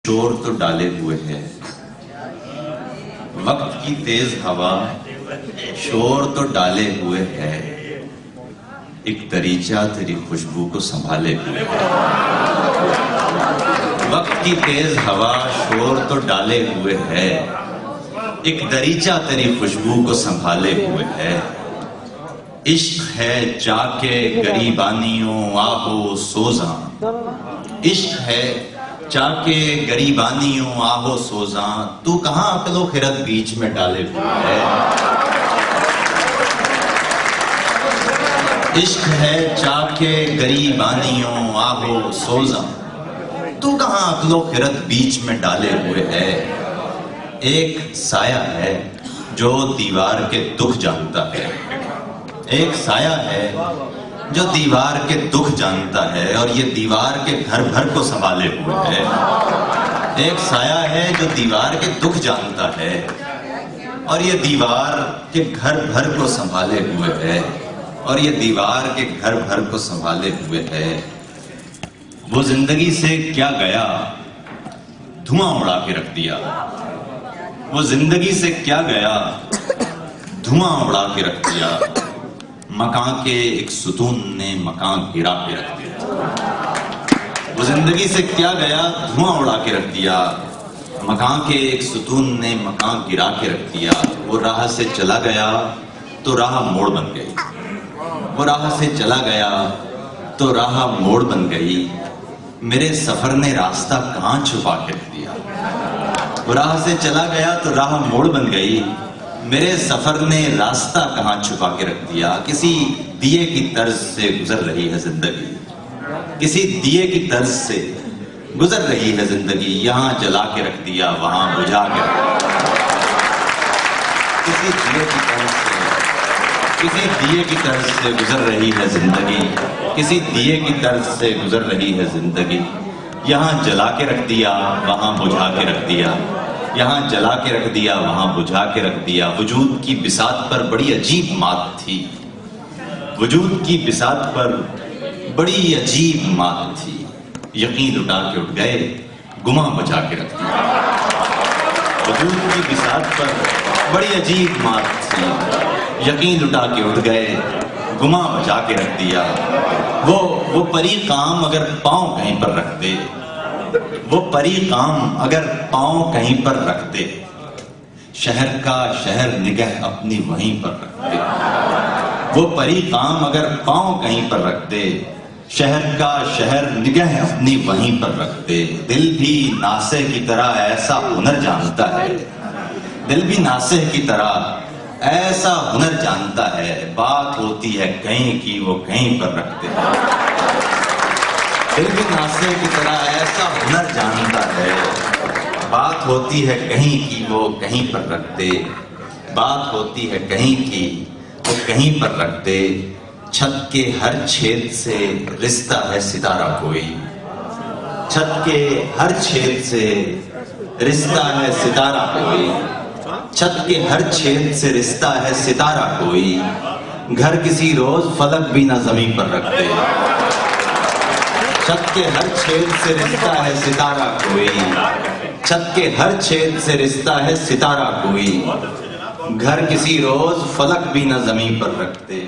شور تو ڈالے ہوئے ہے وقت کی تیز ہوا، شور تو ڈالے ہوئے ہے، ایک دریچہ تیری خوشبو کو سنبھالے ہوئے ہے۔ وقت کی تیز ہوا شور تو ڈالے ہوئے ہے، ایک دریچہ تیری خوشبو کو سنبھالے ہوئے ہے۔ عشق ہے جا کے گریبانیوں آہو سوزاں، عشق ہے جا کے گریبانیوں آہو سوزاں، تو کہاں عقل و خرد بیچ میں ڈالے ہوئے ہے۔ عشق ہے جا کے گریبانیوں آہو سوزاں، تو کہاں عقل و خرد بیچ میں ڈالے ہوئے ہے۔ ایک سایہ ہے جو دیوار کے دکھ جانتا ہے، ایک سایہ ہے جو دیوار کے دکھ جانتا ہے، اور یہ دیوار کے گھر بھر کو سنبھالے ہوئے ہے۔ ایک سایہ ہے جو دیوار کے دکھ جانتا ہے، اور یہ دیوار کے گھر بھر کو سنبھالے ہوئے ہے، اور یہ دیوار کے گھر بھر کو سنبھالے ہوئے ہے۔ وہ زندگی سے کیا گیا دھواں اڑا کے رکھ دیا، وہ زندگی سے کیا گیا دھواں اڑا کے رکھ دیا، مکان کے ایک ستون نے مکان گرا کے رکھ دیا۔ وہ زندگی سے کیا گیا دھواں اڑا کے رکھ دیا، مکان کے ایک ستون نے مکان گرا کے رکھ دیا۔ وہ راہ سے چلا گیا تو راہ موڑ بن گئی، وہ راہ سے چلا گیا تو راہ موڑ بن گئی، میرے سفر نے راستہ کہاں چھپا کے رکھ دیا۔ وہ راہ سے چلا گیا تو راہ موڑ بن گئی، میرے سفر نے راستہ کہاں چھپا کے رکھ دیا۔ کسی دیے کی طرز سے گزر رہی ہے زندگی، کسی دیے کی طرز سے گزر رہی ہے زندگی، یہاں جلا کے رکھ دیا وہاں بجھا کے رکھ دیا۔ کسی دیے کی طرز سے، کسی دیے کی طرز سے گزر رہی ہے زندگی، کسی دیے کی طرز سے گزر رہی ہے زندگی، یہاں جلا کے رکھ دیا وہاں بجھا کے رکھ دیا، یہاں جلا کے رکھ دیا وہاں بجھا کے رکھ دیا۔ وجود کی بساط پر بڑی عجیب مات تھی، وجود کی بساط پر بڑی عجیب مات تھی، یقین لٹا کے اٹھ گئے گماں بچا کے رکھ دیا۔ وجود کی بساط پر بڑی عجیب مات تھی، یقین لٹا کے اٹھ گئے گماں بچا کے رکھ دیا۔ وہ پری کام اگر پاؤں کہیں پر رکھ دے، وہ پری کام اگر پاؤں کہیں پر رکھ دے، شہر کا شہر نگہ اپنی وہیں پر رکھ دے۔ وہ پری کام اگر پاؤں کہیں پر رکھ دے، شہر کا شہر نگہ اپنی وہیں پر رکھ دے۔ دل بھی ناصح کی طرح ایسا ہنر جانتا ہے، دل بھی ناصح کی طرح ایسا ہنر جانتا ہے، بات ہوتی ہے کہیں کی وہ کہیں پر رکھ دے۔ دل بھی ناصح کی طرح ایسا ہنر جانتا ہے، بات ہوتی ہے کہیں کی وہ کہیں پر رکھ دے، بات ہوتی ہے کہیں کی وہ کہیں پر رکھ دے۔ چھت کے ہر چھید سے رشتہ ہے ستارہ کوئی، چھت کے ہر چھید سے رشتہ ہے ستارہ کوئی، چھت کے ہر چھید سے رشتہ ہے ستارہ کوئی، گھر کسی روز فلک بھی نہ زمین پر رکھ دے۔ چھت کے ہر چھید سے رشتہ ہے ستارہ کوئی، چھت کے ہر چھید سے رشتہ ہے ستارہ کوئی، گھر کسی روز فلک بھی نہ زمین پر رکھ دے۔